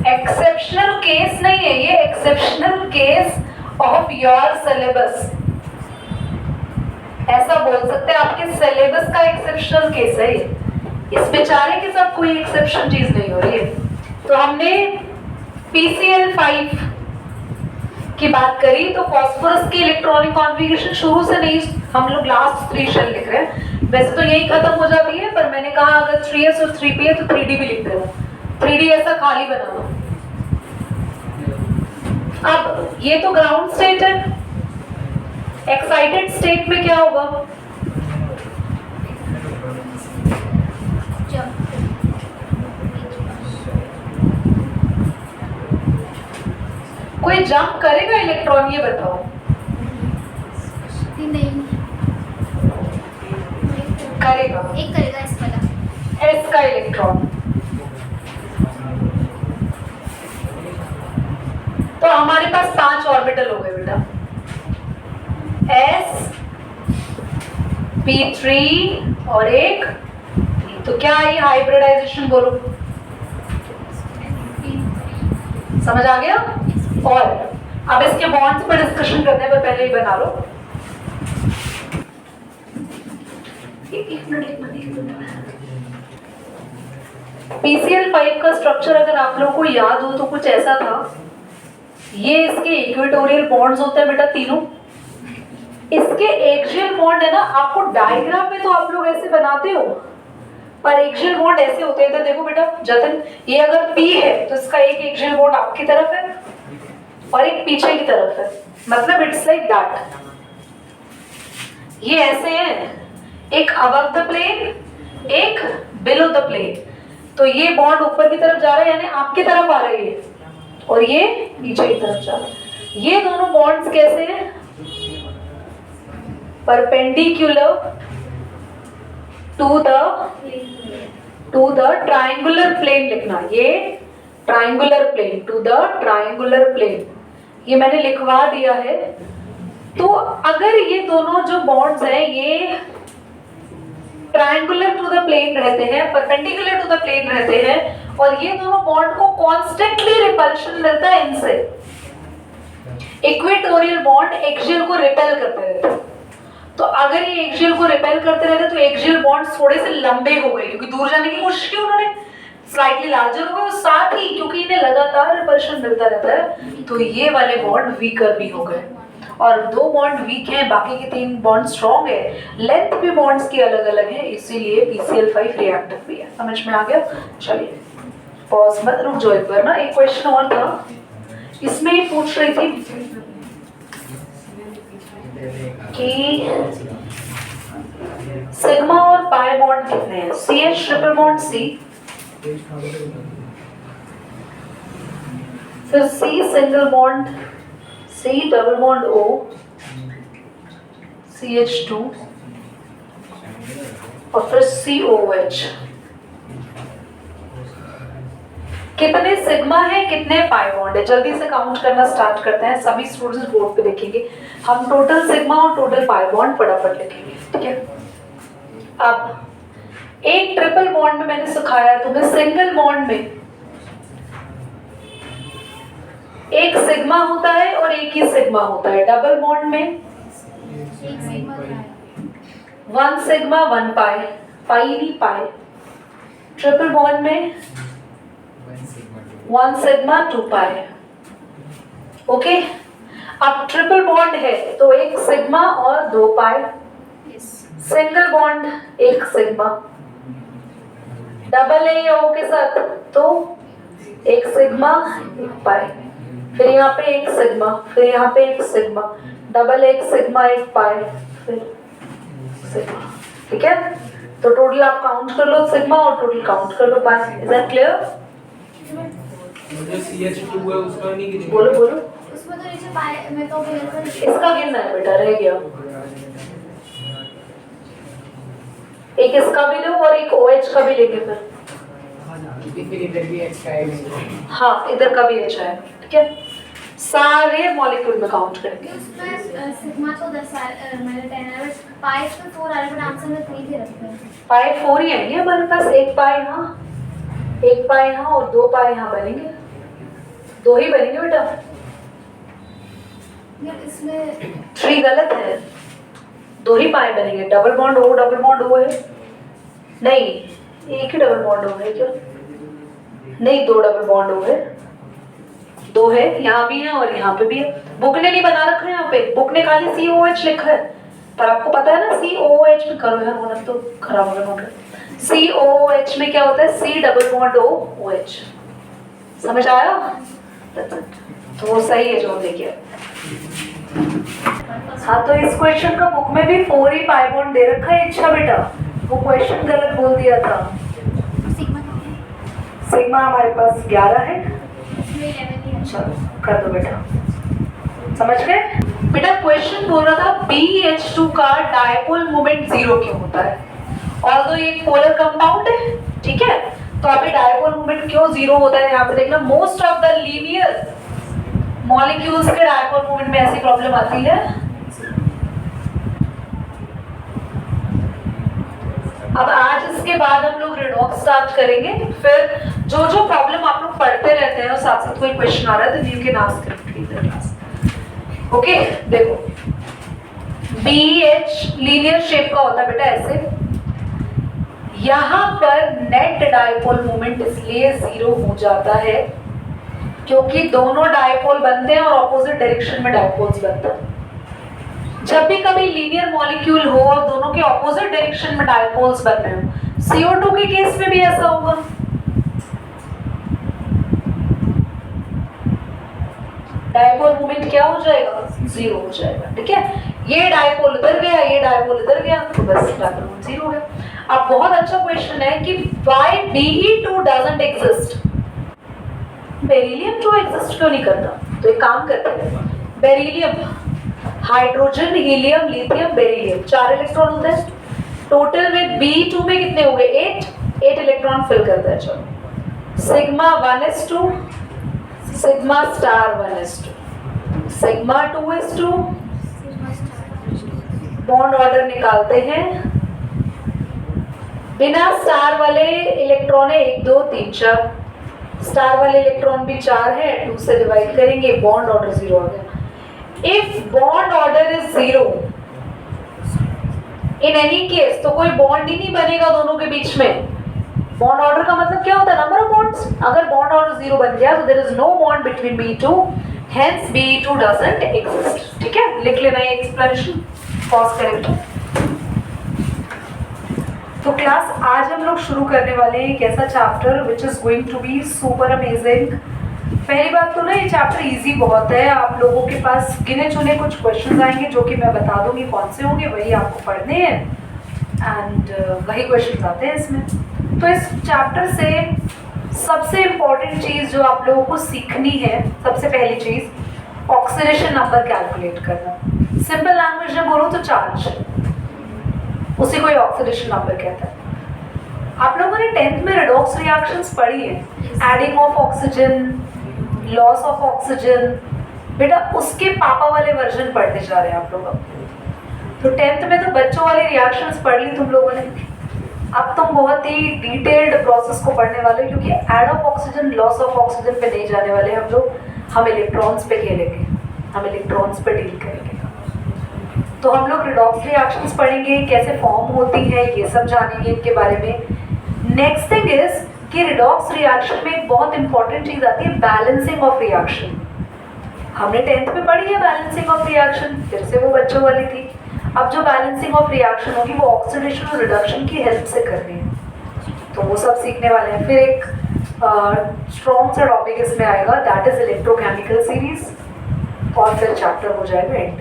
Exceptional case नहीं है ये, exceptional case of your syllabus, ऐसा बोल सकते हैं। आपके सिलेबस का एक्सेप्शनल केस है ये, इस बेचारे के साथ कोई एक्सेप्शन चीज नहीं हो रही है। तो हमने PCl 5 की बात करी, तो फास्फोरस की इलेक्ट्रॉनिक कॉन्फ़िगरेशन शुरू से नहीं, हम लोग लास्ट 3 शेल लिख रहे हैं। वैसे तो यही खत्म हो जाती है, पर मैंने कहा अगर 3s और 3p है तो 3d भी लिख देना, 3d ऐसा खाली बनाना। अब ये तो ग्राउंड स्टेट है, एक्साइटेड स्टेट में क्या होगा? कोई जंप करेगा इलेक्ट्रॉन, ये बताओ? नहीं करेगा, एक करेगा इस वाला, S का इलेक्ट्रॉन। तो हमारे पास 5 ऑर्बिटल हो गए बेटा, S, P3 और एक, तो क्या है हाइब्रिडाइजेशन बोलो, समझ आ गया? और अब इसके बॉन्ड्स पर डिस्कशन करने पर पहले ही बना लो। एक मिनट। PCl 5 का स्ट्रक्चर अगर आप लोगों को याद हो तो कुछ ऐसा था, ये इसके इक्वेटोरियल बॉन्ड्स होते हैं बेटा तीनों, इसके एक्सियल बॉन्ड है ना, आपको डायग्राम में तो आप लोग ऐसे बनाते हो, पर एक्सियल बॉन्ड ऐसे होते हैं। तो देखो बेटा जतन, ये अगर P है तो इसका एक एक्सियल बॉन्ड आपकी तरफ है और एक पीछे की तरफ है, मतलब इट्स लाइक दैट। ये ऐसे है, एक अबव द प्लेन, एक बिलो द प्लेन। तो ये बॉन्ड ऊपर की तरफ जा रहा है, यानी आपकी तरफ आ रही है, और ये नीचे की तरफ जा रहा है। ये दोनों बॉन्ड्स कैसे हैं? Perpendicular to the triangular plane लिखना, ये triangular plane, to the triangular plane, ये मैंने लिखवा दिया है। तो अगर ये दोनों जो बॉन्ड्स हैं ये ट्रायंगुलर टू द प्लेन रहते हैं, परपेंडिकुलर टू द प्लेन रहते हैं, और ये दोनों बॉन्ड को कॉन्स्टेंटली रिपल्शन मिलता है इनसे, इक्वेटोरियल बॉन्ड एक्सियल को रिपेल करते रहते हैं। तो अगर ये एक्सियल को रिपेल करते रहते तो एक्सियल बॉन्ड्स थोड़े से लंबे हो गए, क्योंकि दूर जाने की कोशिश की उन्होंने, स्लाइटली लार्जर हो गए, और साथ ही क्योंकि इन्हें लगातार रिपल्शन मिलता रहता है तो ये वाले बॉन्ड वीकर भी हो गए, और 2 बॉन्ड वीक हैं, बाकी के 3 बॉन्ड स्ट्रॉन्ग है। लेंथ भी बॉन्ड्स की अलग अलग है, इसीलिए PCl 5 रिएक्टिव भी है। समझ में आ गया? चलिए पॉज मत, रुक जाओ एक बार ना, एक क्वेश्चन और था, इसमें ही पूछ रही थी कि सिग्मा और पाई बॉन्ड कितने हैं? CH ट्रिपल बॉन्ड C, फिर C single bond, C double bond O, CH2 और फिर COH। कितने सिग्मा है, कितने पाई बॉन्ड है? जल्दी से काउंट करना स्टार्ट करते हैं, सभी स्टूडेंट्स बोर्ड पे देखेंगे। हम टोटल सिग्मा और टोटल पाई बॉन्ड फटाफट लिखेंगे, ठीक है? अब एक ट्रिपल बॉन्ड में मैंने सिखाया तुम्हें, सिंगल बॉन्ड में एक सिग्मा होता है और एक ही सिग्मा होता है। डबल बॉन्ड में 1 सिग्मा 1 पाई, पाई नहीं पाई। ट्रिपल बॉन्ड में 1 सिग्मा 2 पाई। ओके, अब ट्रिपल बॉन्ड है तो 1 सिग्मा और 2 pi, single bond 1 sigma, double ए या ओ के साथ तो 1 सिग्मा 1 पाई, फिर यहाँ पे 1 सिग्मा, फिर यहाँ पे 1 सिग्मा, डबल 1 सिग्मा 1 पाई, फिर सिग्मा। ठीक है, तो टोटल आप काउंट कर लो सिग्मा और टोटल काउंट कर लो पाई। Is that clear? जो CH2 है उसका नहीं गिनेंगे। बोलो बोलो। उसमें तो नीचे पाए में तो इसका गिनना है बेटा, रह गया। एक इसका भी लो और एक OH का भी लेंगे फिर इधर भी H का है। हाँ, इधर का भी H है, ठीक है? सारे मॉलिक्यूल में काउंट करेंगे। उसमें सिग्मा तो 10 मैंने 10 है, पाई पे 4 आ रहा है, बट आंसर में 3 ही रखते हैं। पाई 4 ही आएंगे हमारे पास, 1 पाई। हाँ एक पाई यहाँ और 2 पाई यहाँ बनेंगे, 2 ही बनेंगे बेटा। यार इसमें 3 गलत है, 2 ही पाई बनेंगे। डबल बॉन्ड O है, नहीं एक ही डबल बॉन्ड O है क्या? नहीं, 2 डबल बॉन्ड O है, 2 है, यहाँ भी है और यहाँ पे भी है। बुक ने नहीं बना रखा है यहाँ पे, बुक ने खाली COH लिखा है, पर आपको पता है ना COH में करो यार, होना तो खराब होगा नोट। COH में क्या होता है? C double bond OH। समझ आया? तो वो सही है जो हम लेके आए। हाँ, तो इस क्वेश्चन का बुक में भी 4 ही पाई बॉन्ड दे रखा है। अच्छा बेटा, वो क्वेश्चन गलत बोल दिया था। सिग्मा कितना है? सिग्मा हमारे पास 11 है। इसमें 11 ही है। चलो कर दो बेटा, समझ गए बेटा? क्वेश्चन बोल रहा था BH2 का डायपोल मोमेंट 0 क्यों होता है? और तो ये पोलर कंपाउंड है, ठीक है, तो अभी डायपोल मोमेंट क्यों 0 होता है यहाँ पे देखना। Most of the linear molecules के डायपोल मोमेंट में ऐसी प्रॉब्लम आती है। अब आज इसके बाद हम लोग रिडॉक्स स्टार्ट करेंगे, फिर जो जो प्रॉब्लम आप लोग पढ़ते रहते हैं और साथ साथ कोई क्वेश्चन आ रहा है तो नील के नाम क्लास। ओके, देखो BH लीनियर शेप का होता है बेटा ऐसे। यहां पर नेट डायपोल मोमेंट इसलिए 0 हो जाता है क्योंकि दोनों डायपोल बनते हैं और ऑपोजिट डायरेक्शन में डायपोल्स बनते हैं। जब भी कभी लीनियर मॉलिक्यूल हो और दोनों के ऑपोजिट डायरेक्शन में डायपोल्स बन रहे हो, CO2 के केस में भी ऐसा होगा। डायपोल मोमेंट क्या हो जाएगा? 0 हो जाएगा, ठीक है। ये डायपोल इधर गया, ये डायपोल इधर गया, तो बस डायपोल मोमेंट 0 हो गया। अब बहुत अच्छा क्वेश्चन है कि why Be2 doesn't exist? Beryllium क्यों एग्जिस्ट क्यों नहीं करता? तो एक काम करते हैं, beryllium, hydrogen, helium, lithium, beryllium 4 electron होते हैं टोटल में। B2 में कितने हो गए? 8 इलेक्ट्रॉन फिल करता है। चलो sigma 1s2, sigma star 1s2, sigma 2s2, bond order निकालते हैं। बिना स्टार वाले इलेक्ट्रॉन है 1 2 3 4, स्टार वाले इलेक्ट्रॉन भी 4 है, 2 से डिवाइड करेंगे, बॉन्ड ऑर्डर 0 आ गया। If bond order is 0 in any case, तो कोई बॉन्ड ही नहीं बनेगा दोनों के बीच में। बॉन्ड ऑर्डर का मतलब क्या होता है? Number of bonds. अगर बॉन्ड ऑर्डर 0 बन गया तो there is no bond between B2, hence B2 doesn't exist। ठीक है, लिख लेना ये एक्सप्लेनेशन, पॉज करें। तो क्लास आज हम लोग शुरू करने वाले हैं एक ऐसा chapter which is going to be super amazing. पहली बात तो ना, ये चैप्टर इजी बहुत है। आप लोगों के पास गिने चुने कुछ क्वेश्चंस आएंगे जो कि मैं बता दूंगी कौन से होंगे, वही आपको पढ़ने हैं एंड वही क्वेश्चंस आते हैं इसमें। तो इस चैप्टर से सबसे इम्पोर्टेंट चीज़ जो आप लोगों को सीखनी है, सबसे पहली चीज़ ऑक्सीडेशन नंबर कैलकुलेट करना। सिंपल लैंग्वेज में बोलो तो चार्ज, उसी को ऑक्सीडेशन नंबर कहता है। आप लोगों ने 10th में रेडॉक्स रिएक्शंस पढ़ी है, adding of oxygen, loss of oxygen. बेटा उसके पापा वाले वर्जन पढ़ने जा रहे हैं आप लोग। तो 10th में तो बच्चों वाली रिएक्शंस पढ़ ली तुम लोगों ने, अब तुम बहुत ही डिटेल्ड प्रोसेस को पढ़ने वाले हो, क्योंकि add of oxygen, loss of oxygen पे नहीं जाने वाले हम लोग, हम इलेक्ट्रॉन्स पे खेलेंगे, हम इलेक्ट्रॉन्स पे डील करेंगे। तो हम लोग रिडॉक्स रिएक्शंस पढ़ेंगे, कैसे फॉर्म होती है, ये सब जानेंगे इनके बारे में। नेक्स्ट थिंग इज कि रिडॉक्स रिएक्शन में एक बहुत इंपॉर्टेंट चीज आती है, बैलेंसिंग ऑफ रिएक्शन। हमने 10th में पढ़ी है बैलेंसिंग ऑफ रिएक्शन, फिर से वो बच्चों वाली थी। अब जो बैलेंसिंग ऑफ रिएक्शन होगी वो ऑक्सीडेशन और रिडक्शन की हेल्प से करनी है, तो वो सब सीखने वाले हैं। फिर एक स्ट्रॉन्ग सा टॉपिक इसमें आएगा, दैट इज इलेक्ट्रोकेमिकल सीरीज, और फिर चैप्टर हो जाएगा एंड।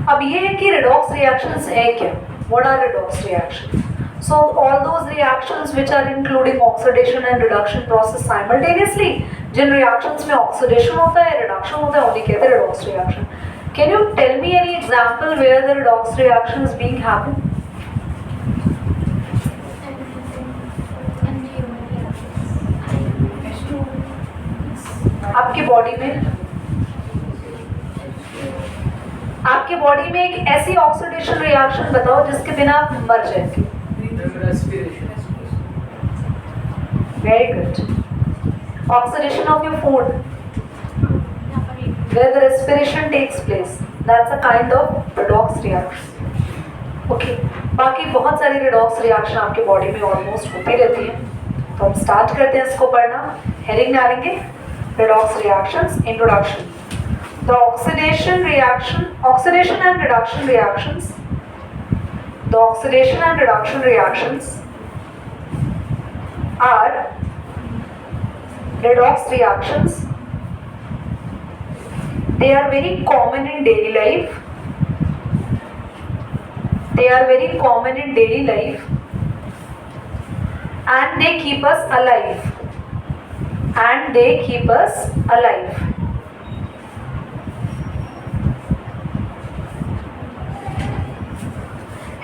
अब ये है कि रिडॉक्स रिएक्शंस है क्या, what are redox reactions? So all those reactions which are including oxidation and reduction process simultaneously, जिन reactions में oxidation होता है, reduction होता है, उन्हें कहते हैं redox reaction. Can you tell me any example where the redox reaction is being happen? आपकी बॉडी में एक ऐसी ऑक्सीडेशन रिएक्शन बताओ जिसके बिना आप मर जाएंगे। Very good. Oxidation of your food, यहाँ पर एक where the respiration takes place. That's a kind of redox reaction. Okay. बाकी बहुत सारी redox reaction आपके बॉडी में ऑलमोस्ट होती रहती है. तो हम स्टार्ट करते हैं इसको पढ़ना. हेडिंग डालेंगे redox reactions. Introduction. The oxidation and reduction reactions. The oxidation and reduction reactions are redox reactions. They are very common in daily life. They are very common in daily life, and they keep us alive. And they keep us alive.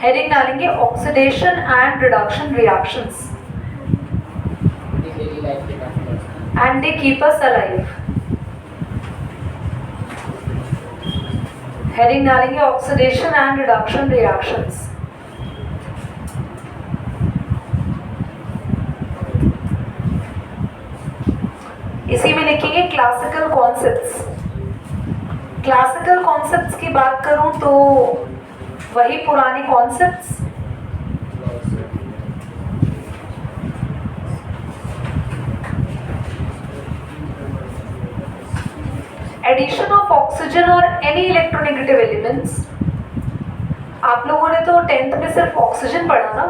Heading डालेंगे oxidation and reduction reactions daily life के बारे and they keep us alive. Heading डालेंगे oxidation and reduction reactions. इसी में लिखेंगे classical concepts. Classical concepts की बात करूं तो वही पुराने कॉन्सेप्ट्स. एडिशन ऑफ ऑक्सीजन और एनी इलेक्ट्रोनेगेटिव एलिमेंट्स. आप लोगों ने तो 10th में सिर्फ ऑक्सीजन पढ़ा ना.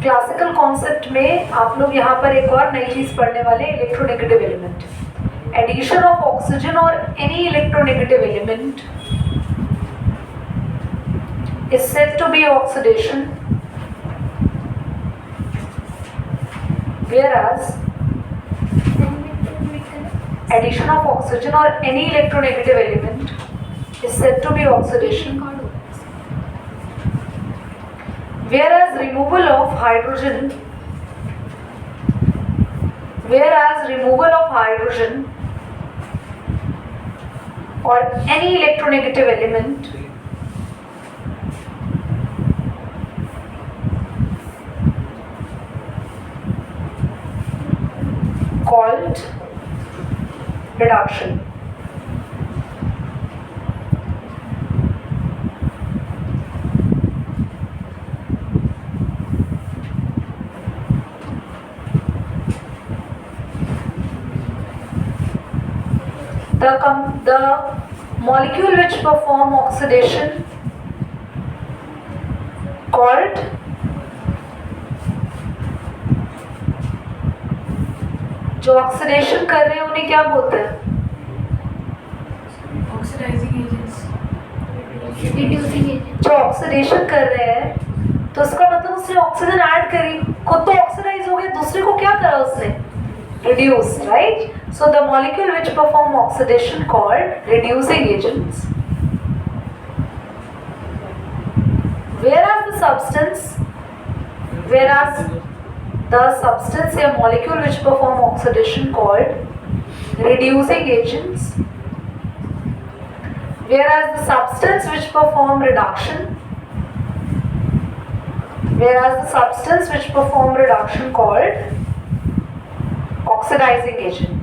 क्लासिकल कॉन्सेप्ट में आप लोग यहाँ पर एक और नई चीज पढ़ने वाले, electronegative element. Addition of oxygen और any electronegative element is said to be oxidation, whereas addition of oxygen or any electronegative element is said to be oxidation, whereas removal of hydrogen or any electronegative element called reduction. The molecule which perform oxidation called जो oxidation कर रहे हैं उन्हें क्या बोलते हैं? Oxidising agents, reducing agent. जो oxidation कर रहे हैं तो उसका मतलब उसने ऑक्सीजन ऐड करी, खुद तो ऑक्सीडाइज हो गया, दूसरे को क्या करा उसने? Reduce, right? So the molecule which perform oxidation called reducing agents. The substance or molecule which perform oxidation called reducing agents, whereas the substance which perform reduction called oxidizing agent.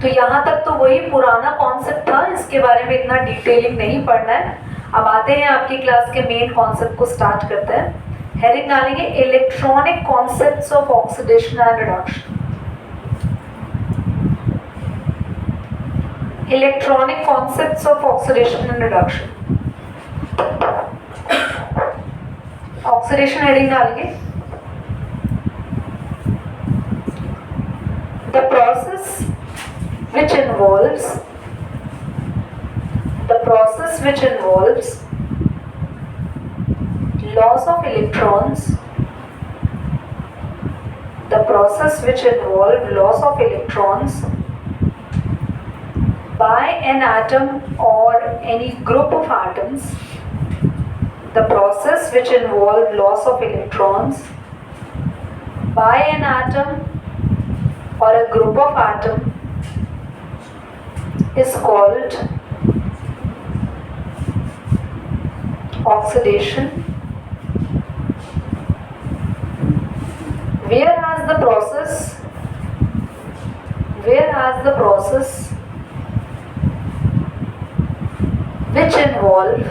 तो यहाँ तक तो वही पुराना कॉन्सेप्ट था, इसके बारे में इतना डिटेलिंग नहीं पढ़ना है. अब आते हैं आपकी क्लास के मेन कॉन्सेप्ट को स्टार्ट करते हैं. हेडिंग डालेंगे electronic concepts of oxidation and reduction. Electronic concepts of oxidation and reduction. Oxidation heading डालेंगे. The process which involves loss of electrons, the process which involve loss of electrons by an atom or any group of atoms, the process which involve loss of electrons by an atom or a group of atom is called oxidation, whereas the process whereas the process which involve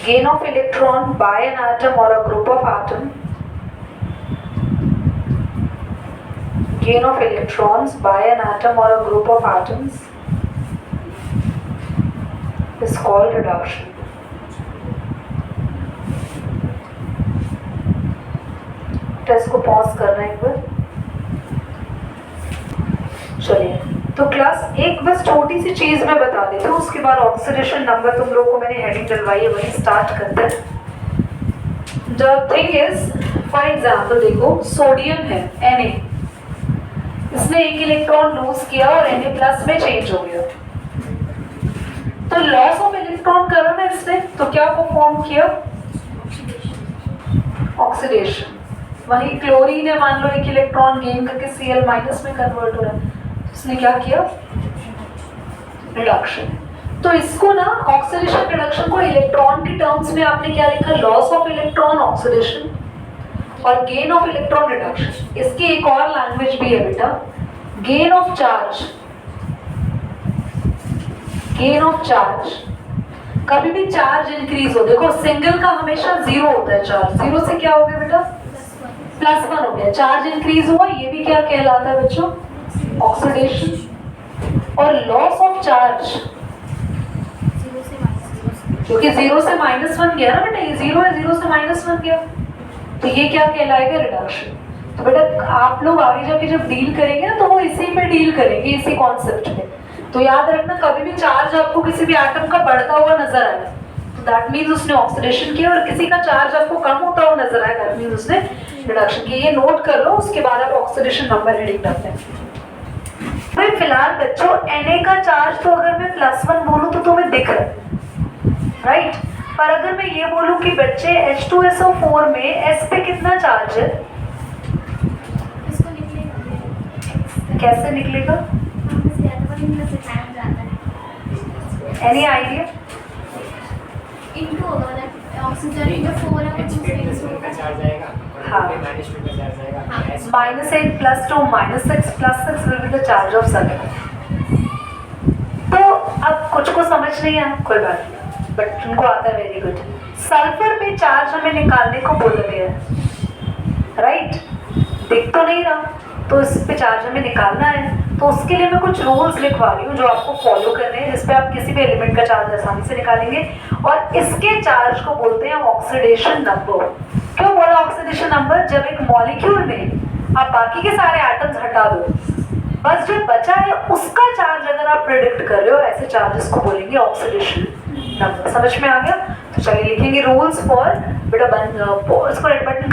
gain of electron by an atom or a group of atom, gain of electrons by an atom or a group of atoms is called reduction. Test को pause करना एक बार. चलिए, तो class एक बस छोटी सी चीज मैं बता देती हूँ, उसके बाद ऑक्सीडेशन नंबर तुम लोगों को मैंने हेडिंग डलवाई है, वही स्टार्ट करते हैं. The thing is, for example देखो, सोडियम है Na, इसने एक इलेक्ट्रॉन लूज किया और Na प्लस में चेंज हो गया, तो लॉस ऑफ इलेक्ट्रॉन करा ना इसने, तो क्या परफॉर्म किया? ऑक्सीडेशन. वही क्लोरीन है, मान लो एक इलेक्ट्रॉन गेन करके Cl माइनस में कन्वर्ट हो रहा है, इसने क्या किया? रिडक्शन. तो इसको ना ऑक्सीडेशन रिडक्शन को इलेक्ट्रॉन के टर्म्स में आपने क्या लिखा? लॉस ऑफ इलेक्ट्रॉन ऑक्सीडेशन और गेन ऑफ इलेक्ट्रॉन रिडक्शन. इसकी एक और लैंग्वेज भी है बेटा, gain of charge. Gain of charge, कभी भी चार्ज इंक्रीज हो, देखो सिंगल का हमेशा जीरो होता है चार्ज, जीरो से क्या हो गया बेटा? +1 हो गया. चार्ज इंक्रीज हुआ, ये भी क्या कहलाता है बच्चों? ऑक्सीडेशन. और लॉस ऑफ चार्ज, क्योंकि 0 से -1 गया ना बेटा, ये 0 है, 0 से -1 गया, तो ये क्या कहलाएगा? रिडक्शन. तो बेटा आप लोग आगे जाके जब डील करेंगे ना, तो वो इसी पे डील करेंगे, इसी कॉन्सेप्ट में. तो याद रखना, कभी भी चार्ज आपको किसी भी एटम का बढ़ता हुआ नजर आए तो दैट मीन्स उसने ऑक्सीडेशन किया, और किसी का चार्ज आपको कम होता हुआ नजर आए दैट मीन्स उसने रिडक्शन किया. ये नोट कर लो, उसके बाद आप ऑक्सीडेशन नंबर हेडिंग करते हैं. भाई फिलहाल बच्चों Na का चार्ज तो अगर मैं +1 बोलूं तो तुम्हें दिख रहा है, राइट? पर अगर मैं ये बोलूं कि बच्चे H2SO4 में S पे कितना चार्ज है, इसको निकलेगा कैसे निकलेगा? Any idea? इनटू होगा, मतलब ऑक्सीजन जो 4 है वो का चार्ज आएगा और हाँ. -2 का चार्ज आएगा. -8 + 2 -6 + 6 will be the charge of sulfur. तो अब कुछ को समझ नहीं आया, कोई बात नहीं, बट उनको आता है, वेरी गुड. सल्फर पे चार्ज हमें निकालने को बोला गया है, राइट? दिख तो नहीं रहा, तो इस पे चार्ज हमें निकालना है, तो उसके लिए मैं कुछ रूल्स लिखवा रही हूँ जो आपको फॉलो करने हैं, जिसपे आप किसी भी एलिमेंट का चार्ज आसानी से निकालेंगे. और इसके चार्ज को बोलते हैं ऑक्सीडेशन नंबर. क्यों बोला ऑक्सीडेशन नंबर? जब एक मॉलिक्यूल में आप बाकी के सारे एटम्स हटा दो, बस जो बचा है उसका चार्ज अगर आप प्रेडिक्ट कर रहे हो, ऐसे चार्जेस को बोलेंगे ऑक्सीडेशन नंबर. समझ में आ गया? तो चलिए लिखेंगे रूल्स फॉर, बेटा इसको रेड बटन